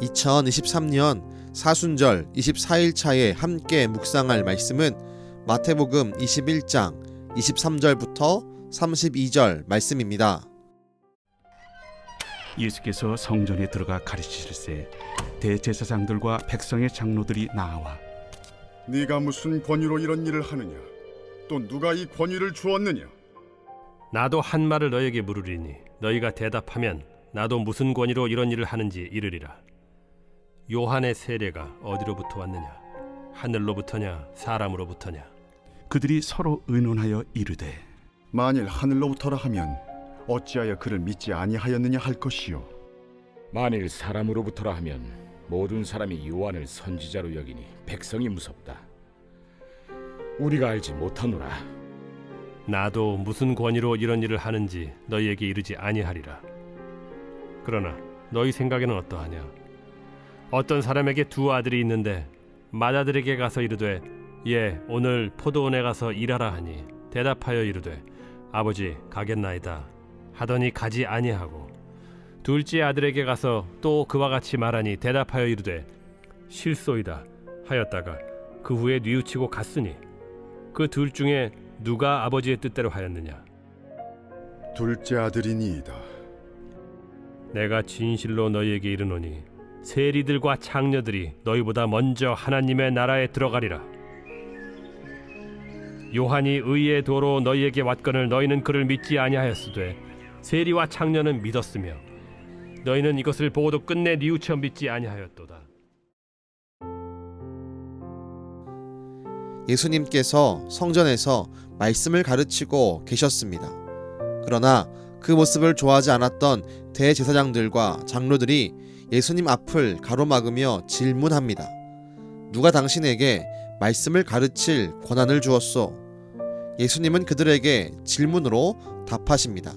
2023년 사순절 24일차에 함께 묵상할 말씀은 마태복음 21장 23절부터 32절 말씀입니다. 예수께서 성전에 들어가 가르치실세 대제사장들과 백성의 장로들이 나와 네가 무슨 권위로 이런 일을 하느냐? 또 누가 이 권위를 주었느냐? 나도 한 말을 너에게 물으리니 너희가 대답하면 나도 무슨 권위로 이런 일을 하는지 이르리라. 요한의 세례가 어디로부터 왔느냐? 하늘로부터냐 사람으로부터냐? 그들이 서로 의논하여 이르되 만일 하늘로부터라 하면 어찌하여 그를 믿지 아니하였느냐 할 것이요. 만일 사람으로부터라 하면 모든 사람이 요한을 선지자로 여기니 백성이 무섭다. 우리가 알지 못하노라. 나도 무슨 권위로 이런 일을 하는지 너희에게 이르지 아니하리라. 그러나 너희 생각에는 어떠하냐? 어떤 사람에게 두 아들이 있는데 맏아들에게 가서 이르되 예 오늘 포도원에 가서 일하라 하니 대답하여 이르되 아버지 가겠나이다 하더니 가지 아니하고 둘째 아들에게 가서 또 그와 같이 말하니 대답하여 이르되 실소이다 하였다가 그 후에 뉘우치고 갔으니 그 둘 중에 누가 아버지의 뜻대로 하였느냐? 둘째 아들이니이다. 내가 진실로 너희에게 이르노니 세리들과 창녀들이 너희보다 먼저 하나님의 나라에 들어가리라. 요한이 의의 도로 너희에게 왔거늘 너희는 그를 믿지 아니하였으되 세리와 창녀는 믿었으며 너희는 이것을 보고도 끝내 뉘우쳐 믿지 아니하였도다. 예수님께서 성전에서 말씀을 가르치고 계셨습니다. 그러나 그 모습을 좋아하지 않았던 대제사장들과 장로들이 예수님 앞을 가로막으며 질문합니다. 누가 당신에게 말씀을 가르칠 권한을 주었소? 예수님은 그들에게 질문으로 답하십니다.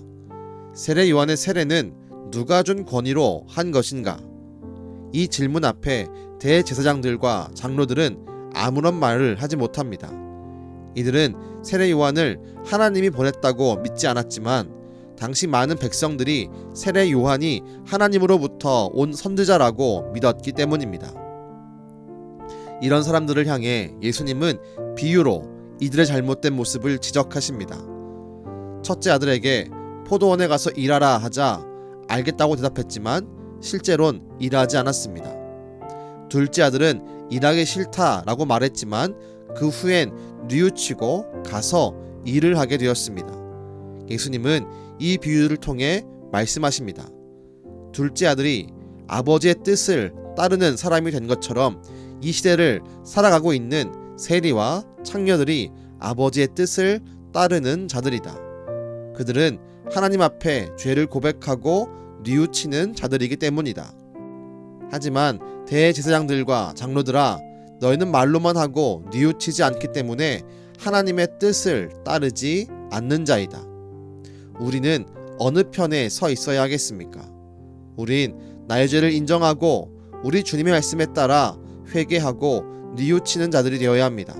세례 요한의 세례는 누가 준 권위로 한 것인가? 이 질문 앞에 대제사장들과 장로들은 아무런 말을 하지 못합니다. 이들은 세례 요한을 하나님이 보냈다고 믿지 않았지만 당시 많은 백성들이 세례 요한이 하나님으로부터 온 선지자라고 믿었기 때문입니다. 이런 사람들을 향해 예수님은 비유로 이들의 잘못된 모습을 지적하십니다. 첫째 아들에게 포도원에 가서 일하라 하자 알겠다고 대답했지만 실제론 일하지 않았습니다. 둘째 아들은 일하기 싫다라고 말했지만 그 후엔 뉘우치고 가서 일을 하게 되었습니다. 예수님은 이 비유를 통해 말씀하십니다. 둘째 아들이 아버지의 뜻을 따르는 사람이 된 것처럼 이 시대를 살아가고 있는 세리와 창녀들이 아버지의 뜻을 따르는 자들이다. 그들은 하나님 앞에 죄를 고백하고 뉘우치는 자들이기 때문이다. 하지만 대제사장들과 장로들아 너희는 말로만 하고 뉘우치지 않기 때문에 하나님의 뜻을 따르지 않는 자이다. 우리는 어느 편에 서 있어야 하겠습니까? 우린 나의 죄를 인정하고 우리 주님의 말씀에 따라 회개하고 뉘우치는 자들이 되어야 합니다.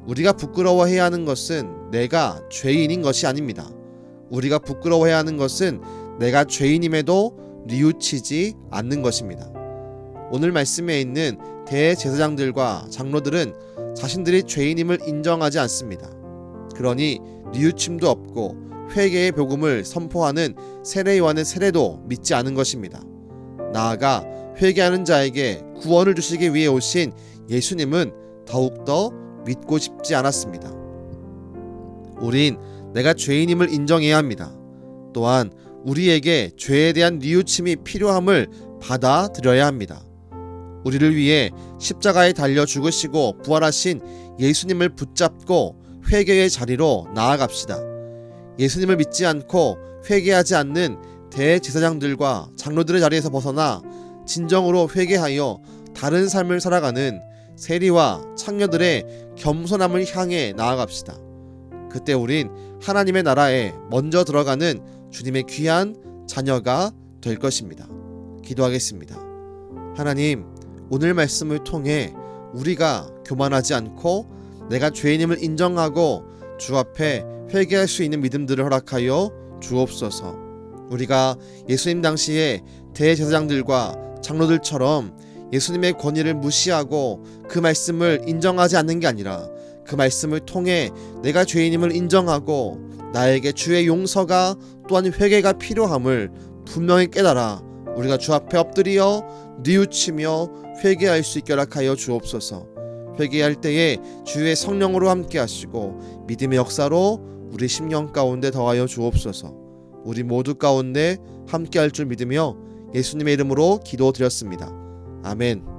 우리가 부끄러워해야 하는 것은 내가 죄인인 것이 아닙니다. 우리가 부끄러워해야 하는 것은 내가 죄인임에도 뉘우치지 않는 것입니다. 오늘 말씀에 있는 대제사장들과 장로들은 자신들이 죄인임을 인정하지 않습니다. 그러니 뉘우침도 없고 회개의 복음을 선포하는 세례 요한의 세례도 믿지 않은 것입니다. 나아가 회개하는 자에게 구원을 주시기 위해 오신 예수님은 더욱더 믿고 싶지 않았습니다. 우린 내가 죄인임을 인정해야 합니다. 또한 우리에게 죄에 대한 뉘우침이 필요함을 받아들여야 합니다. 우리를 위해 십자가에 달려 죽으시고 부활하신 예수님을 붙잡고 회개의 자리로 나아갑시다. 예수님을 믿지 않고 회개하지 않는 대제사장들과 장로들의 자리에서 벗어나 진정으로 회개하여 다른 삶을 살아가는 세리와 창녀들의 겸손함을 향해 나아갑시다. 그때 우린 하나님의 나라에 먼저 들어가는 주님의 귀한 자녀가 될 것입니다. 기도하겠습니다. 하나님, 오늘 말씀을 통해 우리가 교만하지 않고 내가 죄인임을 인정하고 주 앞에 회개할 수 있는 믿음들을 허락하여 주옵소서. 우리가 예수님 당시에 대제사장들과 장로들처럼 예수님의 권위를 무시하고 그 말씀을 인정하지 않는 게 아니라 그 말씀을 통해 내가 죄인임을 인정하고 나에게 주의 용서가 또한 회개가 필요함을 분명히 깨달아 우리가 주 앞에 엎드려 뉘우치며 회개할 수 있게 허락하여 주옵소서. 회개할 때에 주의 성령으로 함께 하시고 믿음의 역사로 우리 심령 가운데 더하여 주옵소서. 우리 모두 가운데 함께 할 줄 믿으며 예수님의 이름으로 기도드렸습니다. 아멘.